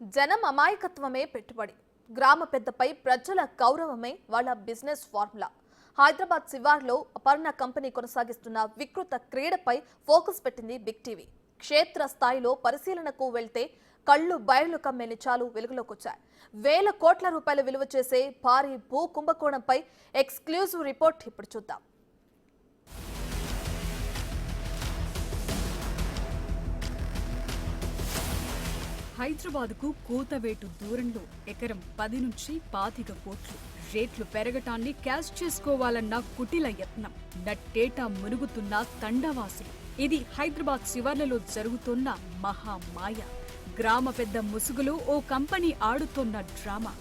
జనం అమాయకత్వమే పెట్టుబడి. గ్రామ పెద్దపై ప్రజల గౌరవమే వాళ్ళ బిజినెస్ ఫార్ములా. హైదరాబాద్ శివార్లో అపర్ణ కంపెనీ కొనసాగిస్తున్న వికృత క్రీడపై ఫోకస్ పెట్టింది బిగ్ టీవీ. క్షేత్ర స్థాయిలో పరిశీలనకు వెళ్తే కళ్ళు బయర్లు కమ్మే నిజాలు వెలుగులోకొచ్చాయి. వేల కోట్ల రూపాయల విలువ చేసే భారీ భూ కుంభకోణంపై ఎక్స్క్లూజివ్ రిపోర్ట్ ఇప్పుడు చూద్దాం. హైదరాబాద్కు కూతవేటు దూరంలో ఎకరం 10 నుంచి 25 కోట్లు. రేట్లు పెరగటాన్ని క్యాష్ చేసుకోవాలన్న కుటిల యత్నం. నట్టేటా మునుగుతున్న తండావాసులు. ఇది హైదరాబాద్ శివార్లలో జరుగుతున్న మహామాయ. గ్రామ పెద్ద ముసుగులో ఓ కంపెనీ ఆడుతోన్న డ్రామా.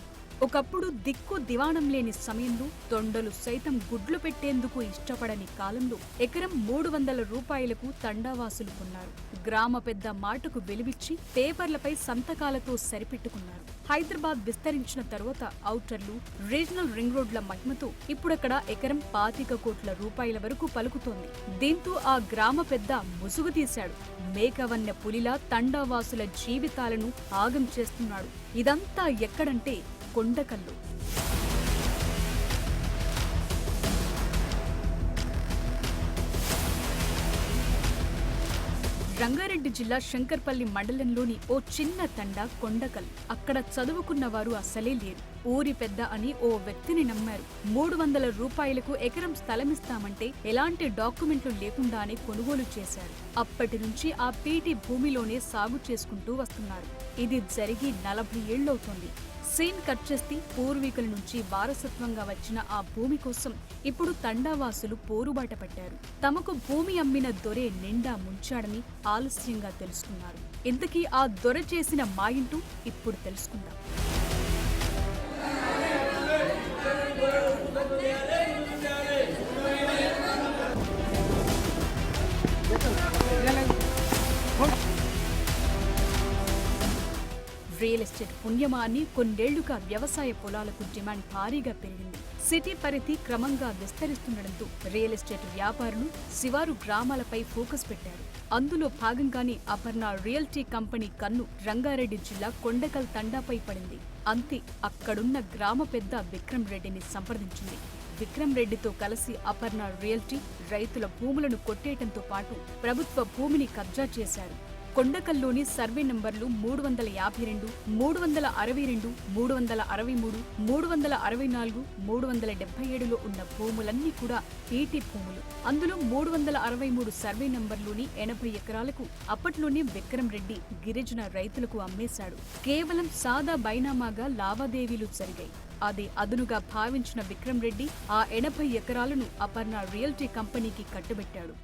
ఒకప్పుడు దిక్కు దివాణం లేని సమయంలో తొండలు సైతం గుడ్లు పెట్టేందుకు ఇష్టపడని కాలంలో ఎకరం 300 రూపాయలకు తండావాసులు కొన్నారు. గ్రామ పెద్ద మాటకు వెలువిచ్చి పేపర్లపై సంతకాలతో సరిపెట్టుకున్నారు. హైదరాబాద్ విస్తరించిన తరువాత ఔటర్లు, రీజనల్ రింగ్ రోడ్ల మహిమతో ఇప్పుడక్కడ ఎకరం 25 కోట్ల రూపాయల వరకు పలుకుతోంది. దీంతో ఆ గ్రామ పెద్ద ముసుగు తీశాడు. మేకవన్నె పులిలా తండావాసుల జీవితాలను ఆగం చేస్తున్నాడు. ఇదంతా ఎక్కడంటే కొండకల్లు. రంగారెడ్డి జిల్లా శంకర్పల్లి మండలంలోని ఓ చిన్న తండా కొండకల్. అక్కడ చదువుకున్న వారు అసలే లేరు. ఊరి పెద్ద అని ఓ వ్యక్తిని నమ్మారు. 300 రూపాయలకు ఎకరం స్థలమిస్తామంటే ఎలాంటి డాక్యుమెంట్లు లేకుండానే కొనుగోలు చేశారు. అప్పటి నుంచి ఆ పీటి భూమిలోనే సాగు చేసుకుంటూ వస్తున్నారు. ఇది జరిగి 40 ఏళ్లవుతోంది. సీన్ కట్ చేస్తే పూర్వీకుల నుంచి వారసత్వంగా వచ్చిన ఆ భూమి కోసం ఇప్పుడు తండావాసులు పోరుబాట పట్టారు. తమకు భూమి అమ్మిన దొరే నిండా ముంచాడని ఆలస్యంగా తెలుసుకున్నారు. ఇంతకీ ఆ దొర చేసిన మాయింటూ ఇప్పుడు తెలుసుకుందాం. రియల్ ఎస్టేట్ పుణ్యమా అని కొన్నేళ్లుగా వ్యవసాయ పొలాలకు డిమాండ్ భారీగా పెరిగింది. సిటీ పరిధి క్రమంగా విస్తరిస్తుండటంతో రియల్ ఎస్టేట్ వ్యాపారులు శివారు గ్రామాలపై ఫోకస్ పెట్టారు. అందులో భాగంగానే అపర్ణ రియల్టీ కంపెనీ కన్ను రంగారెడ్డి జిల్లా కొండకల్ తండాపై పడింది. అంతే, అక్కడున్న గ్రామ పెద్ద విక్రమ్ రెడ్డిని సంప్రదించింది. విక్రమ్ రెడ్డితో కలిసి అపర్ణ రియల్టీ రైతుల భూములను కొట్టేయటంతో పాటు ప్రభుత్వ భూమిని కబ్జా చేశారు. కొండకల్లోని సర్వే నంబర్లు 352, 362, 363, 364, 377లో ఉన్న భూములన్నీ కూడా పీటీ భూములు. అందులో 363 సర్వే నంబర్లోని 80 ఎకరాలకు అప్పట్లోనే విక్రమ్ రెడ్డి గిరిజన రైతులకు అమ్మేశాడు. కేవలం సాదా బైనామాగా లావాదేవీలు జరిగాయి. అదే అదునుగా భావించిన విక్రమ్ రెడ్డి ఆ 80 ఎకరాలను అపర్ణ రియల్టీ కంపెనీకి కట్టబెట్టాడు.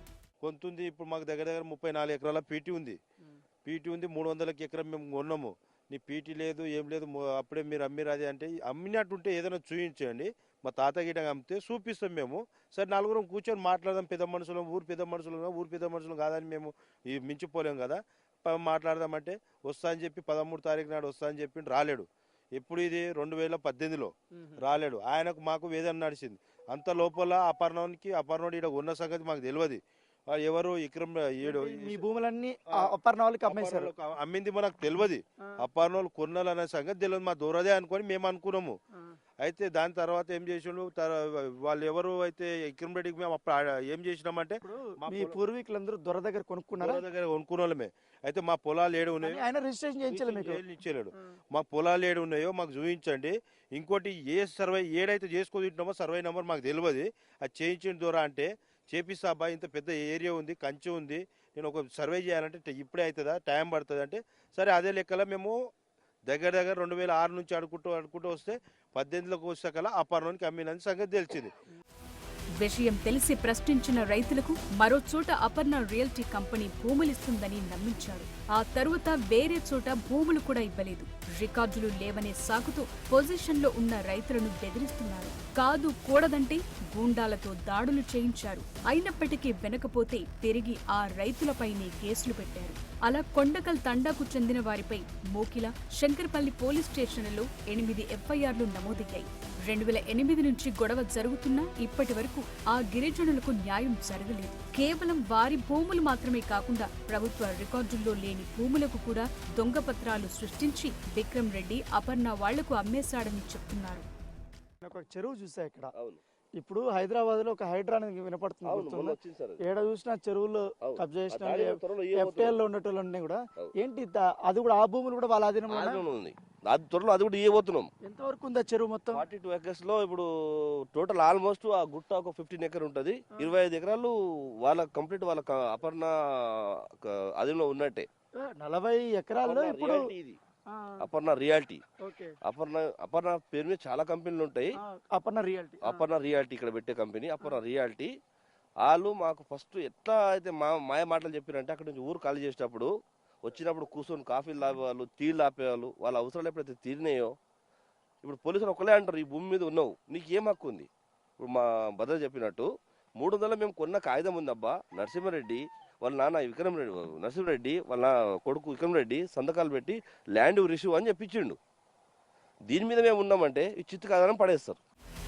కొంతుంది. ఇప్పుడు మాకు దగ్గర 34 ఎకరాల పీటీ ఉంది. 300 ఎకరం మేము కొన్నాము. నీ పీటీ లేదు, ఏం లేదు, అప్పుడే మీరు అమ్మిరాది అంటే అమ్మినట్టుంటే ఏదైనా చూపించండి. మా తాత గిట అమ్మితే చూపిస్తాం మేము. సరే నలుగురం కూర్చొని మాట్లాడదాం. పెద్ద మనుషులు, ఊరు పెద్ద మనుషులు కాదని మేము మించిపోలేం కదా, మాట్లాడదామంటే వస్తా అని చెప్పి 13 తారీఖు నాడు వస్తా అని చెప్పి రాలేడు. ఎప్పుడు ఇది 2018లో రాలేడు. ఆయనకు మాకు వేదన నడిచింది. అంత లోపల అపర్ణోడు ఇక్కడ ఉన్న సంగతి మాకు తెలియదు. ఎవరు విక్రమ్ మీ భూములన్నీ అపర్ణ వాళ్ళకి అమ్మేశారు. అమ్మింది మనకు తెలియదు. అపర్ణ వాళ్ళు కొన్నాళ్ళు అనే సంగతి తెలియదు. మా దూరదే అనుకొని మేము అనుకున్నాము. అయితే దాని తర్వాత ఏం చేసిండు, వాళ్ళు ఎవరు అయితే విక్రమ్ రెడ్డికి మేము ఏం చేసినామంటే మీ పూర్వీకులందరూ దొర దగ్గర కొనుక్కున్న వాళ్ళమే. అయితే మా పొలాలు ఏడు ఉన్నాయో ఆయన రిజిస్ట్రేషన్ చేయించలేడు. మా పొలాలు ఏడు ఉన్నాయో మాకు చూపించండి. ఇంకోటి ఏ సర్వే ఏడైతే చేసుకుంటున్నామో సర్వే నెంబర్ మాకు తెలియదు. అది చేయించిన ద్వారా అంటే చేపిస్తా అబ్బాయి, ఇంత పెద్ద ఏరియా ఉంది, కంచె ఉంది, నేను ఒక సర్వే చేయాలంటే ఇప్పుడే అవుతుందా, టైం పడుతుంది అంటే సరే అదే లెక్కలో మేము దగ్గర 2006 నుంచి అడుకుంటూ వస్తే 18లోకి వచ్చాకల్లా అపర్ణకి అమ్మినని సంగతి తెలిసింది. విషయం తెలిసి ప్రశ్నించిన రైతులకు మరో చోట అపర్ణ రియల్టీ కంపెనీ భూములిస్తుందని నమ్మించారు. ఆ తరువాత వేరే చోట భూములు కూడా ఇవ్వలేదు. రికార్డులు లేవనే సాకుతో పొజిషన్లో ఉన్న రైతులను బెదిరిస్తున్నారు. కాదు కూడదంటే గూండాలతో దాడులు చేయించారు. అయినప్పటికీ వినకపోతే తిరిగి ఆ రైతులపైనే కేసులు పెట్టారు. అలా కొండకల్ తండాకు చెందిన వారిపై మోకిల, శంకర్పల్లి పోలీస్ స్టేషన్లలో 8 ఎఫ్ఐఆర్లు నమోదయ్యాయి. 2008 నుంచి గొడవ జరుగుతున్నా ఇప్పటి వరకు ఆ గిరిజనులకు న్యాయం జరగలేదు. కేవలం వారి భూములు మాత్రమే కాకుండా ప్రభుత్వ రికార్డుల్లో లేని భూములకు కూడా దొంగ పత్రాలు సృష్టించి విక్రమ్ రెడ్డి, అపర్ణ వాళ్లకు అమ్మేశాడని చెప్తున్నారు. ఒక చెరువు చూసా ఇక్కడ. ఇప్పుడు హైదరాబాద్ లో ఒక హైడ్రా అనేది వినపడుతుంది. ఏడ చూసినా చెరువులు కబ్జా చేసిన ఎఫ్టీఎల్ లో ఉన్నట్టు కూడా ఏంటి అది కూడా ఆ భూములు కూడా వాళ్ళ ఆధీనంలో ఉంది. అది త్వరలో అది కూడా ఇవ్వబోతున్నాం. ఎంతవరకు ఉందా చెరువు మొత్తం? 42 acres లో ఇప్పుడు టోటల్ ఆల్మోస్ట్ ఆ గుట్ట ఒక 15 acre ఉంటుంది. 25 ఎకరాలు వాళ్ళ కంప్లీట్ వాళ్ళ అపర్ణ అదిలో ఉన్నట్టే. 40 ఎకరాల్లో ఇప్పుడు అపర్ణ రియాలిటీ, అపర్ణ పేరు మీద చాలా కంపెనీలు ఉంటాయి. అపర్ణ రియాలిటీ ఇక్కడ పెట్టే కంపెనీ అపర్ణ రియాలిటీ. వాళ్ళు మాకు ఫస్ట్ ఎట్లా అయితే మాయ మాటలు చెప్పారంటే అక్కడ నుంచి ఊరు ఖాళీ చేసేటప్పుడు వచ్చినప్పుడు కూర్చొని కాఫీలు తాపేవాళ్ళు, టీలు తాపేవాళ్ళు. వాళ్ళ అవసరాలు ఎప్పుడైతే తీరినాయో ఇప్పుడు పోలీసులు ఒకలే అంటారు, ఈ భూమి మీద ఉన్నావు, నీకు ఏం హక్కు ఉంది? ఇప్పుడు మా భద్ర చెప్పినట్టు 300 మేము కొన్న కాగితం ఉందబ్బా. నరసింహారెడ్డి వాళ్ళ నాన్న నరసింహారెడ్డి వాళ్ళ కొడుకు విక్రమ్ రెడ్డి సంతకాలు పెట్టి ల్యాండ్ రిసీవ్ అని చెప్పించిండు. దీని మీద మేము ఉన్నామంటే ఈ చిత్తు కాదని పడేస్తారు.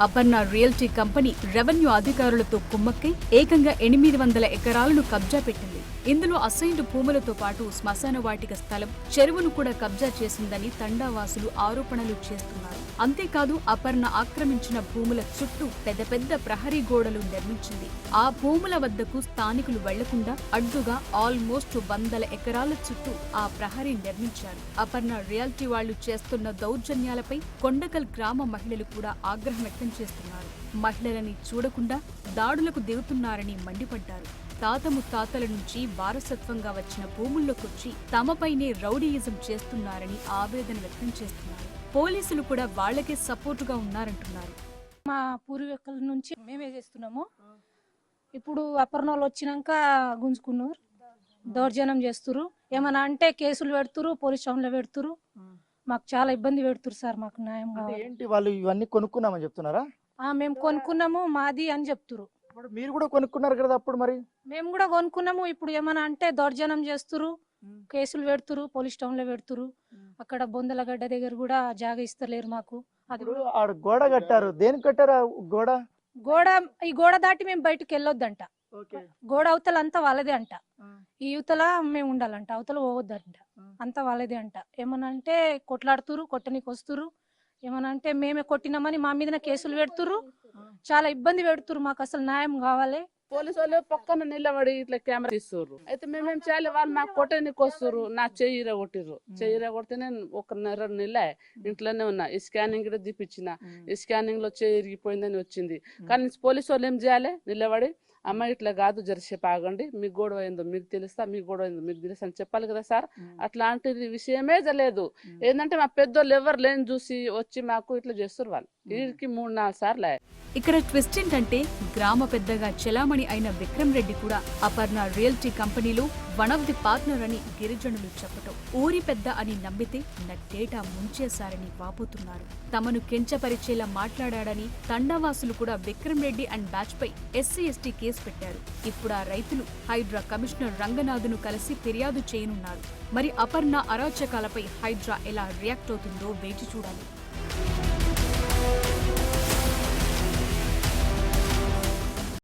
అపర్ణ రియల్టీ కంపెనీ రెవెన్యూ అధికారులతో కుమ్మక్కై ఏకంగా 800 ఎకరాలను కబ్జా పెట్టింది. ఇందులో అసైన్డ్ భూములతో పాటు శ్మశాన వాటిక స్థలం, చెరువును కూడా కబ్జా చేసిందని తండావాసులు ఆరోపణలు చేస్తున్నారు. అంతేకాదు అపర్ణ ఆక్రమించిన భూముల చుట్టూ పెద్ద పెద్ద ప్రహరీ గోడలు నిర్మించింది. ఆ భూముల వద్దకు స్థానికులు వెళ్లకుండా అడ్డుగా ఆల్మోస్ట్ 100 ఎకరాల చుట్టూ ఆ ప్రహరీ నిర్మించారు. అపర్ణ రియాల్టీ వాళ్లు చేస్తున్న దౌర్జన్యాలపై కొండకల్ గ్రామ మహిళలు కూడా ఆగ్రహం వ్యక్తం చేస్తున్నారు. మహిళలని చూడకుండా దాడులకు దిగుతున్నారని మండిపడ్డారు. తాత ముత్తాతల నుంచి వారసత్వంగా వచ్చిన భూముల్లోకొచ్చి తమపైనే రౌడీయిజం చేస్తున్నారని ఆవేదన వ్యక్తం చేస్తున్నారు. పోలీసులు కూడా వాళ్లకే సపోర్టుగా ఉన్నారంటున్నారు. మా పూర్వీకుల నుంచి మేమే చేస్తున్నాము. ఇప్పుడు అపర్ణాలు వచ్చినాక గుంజుకున్నారు, దౌర్జన్యం చేస్తురు. ఏమన్నా అంటే కేసులు పెడుతురు, పోలీస్ స్టేషన్లో పెడుతురు. మాకు చాలా ఇబ్బంది పెడుతురు సార్. మాకు న్యాయం కావాలి. ఏంటి వాళ్ళు ఇవన్నీ కొనుక్కున్నామని చెప్తున్నారా? మేము కొనుక్కున్నాము, మాది అని చెప్తురు. మీరు కూడా కొనుక్కున్నారు కదా అప్పుడు? మరి మేము కూడా కొనుక్కున్నాము. ఇప్పుడు ఏమన్నా అంటే దౌర్జన్యం చేస్తురు, కేసులు పెడుతురు, పోలీస్ స్టేషన్లో పెడుతురు. అక్కడ బొందలగడ్డ దగ్గర కూడా జాగా ఇస్తలేరు మాకు. అది గోడ కట్టారు. దేనికి కట్టారు ఈ గోడ దాటి మేము బయటకు వెళ్ళొద్దంట. గోడ అవతల అంతా వాళ్ళదే అంట. ఈ యువతల మేము ఉండాలంట, అవతల పోవద్దంట. అంతా వాళ్ళదే అంట. ఏమన్నా అంటే కొట్లాడుతురు, కొట్టనికి వస్తురు. ఏమన్నా అంటే మేమే కొట్టినామని మా మీద కేసులు పెడుతురు. చాలా ఇబ్బంది పెడుతురు. మాకు అసలు న్యాయం కావాలి. పోలీసు వాళ్ళు పక్కన నిలబడి ఇట్లా కెమెరా తీస్తుర్రు. అయితే మేమేం చేయాలి? వాళ్ళు నాకు కొట్టడానికి వస్తుర్రు. నా చెయ్యిర కొట్టిర్రు. చెయ్యిర కొడితే నేను 1.5 నెల ఇంట్లోనే ఉన్నా. ఈ స్కానింగ్ కూడా తీపిచ్చిన. ఈ స్కానింగ్ లో చెయ్యి ఇరిగిపోయిందని వచ్చింది. కానీ పోలీసు వాళ్ళు ఏం చేయాలి? నిలబడి అమ్మ ఇట్లా కాదు, జరసేపు ఆగండి, మీకు గొడవ అయిందో మీకు తెలుస్తా, మీకు గొడవ అయిందో మీకు తెలుస్తా అని చెప్పాలి కదా సార్. అట్లాంటిది విషయమే జరలేదు. ఏంటంటే మా పెద్దోళ్ళు ఎవరు లేని చూసి వచ్చి మాకు ఇట్లా చేస్తారు. వాళ్ళు వీరికి 3-4 సార్లు. ఇక్కడ ట్విస్ట్ ఏంటంటే గ్రామ పెద్దగా చెలామణి అయిన విక్రమ్ రెడ్డి కూడా అపర్ణ రియల్టీ కంపెనీలో వన్ ఆఫ్ ది పార్ట్నర్ అని గిరిజనులు చెప్పటం, ఊరి పెద్ద అని నమ్మితే నట్టేటా ముంచేశారని వాపోతున్నారు. తమను కించపరిచేలా మాట్లాడాడని తండావాసులు కూడా విక్రమ్ రెడ్డి అండ్ బ్యాచ్ పై SC/ST కేసు పెట్టారు. ఇప్పుడు ఆ రైతులు హైడ్రా కమిషనర్ రంగనాథ్ను కలిసి ఫిర్యాదు చేయనున్నారు. మరి అపర్ణ అరాచకాలపై హైడ్రా ఎలా రియాక్ట్ అవుతుందో వేచి చూడాలి.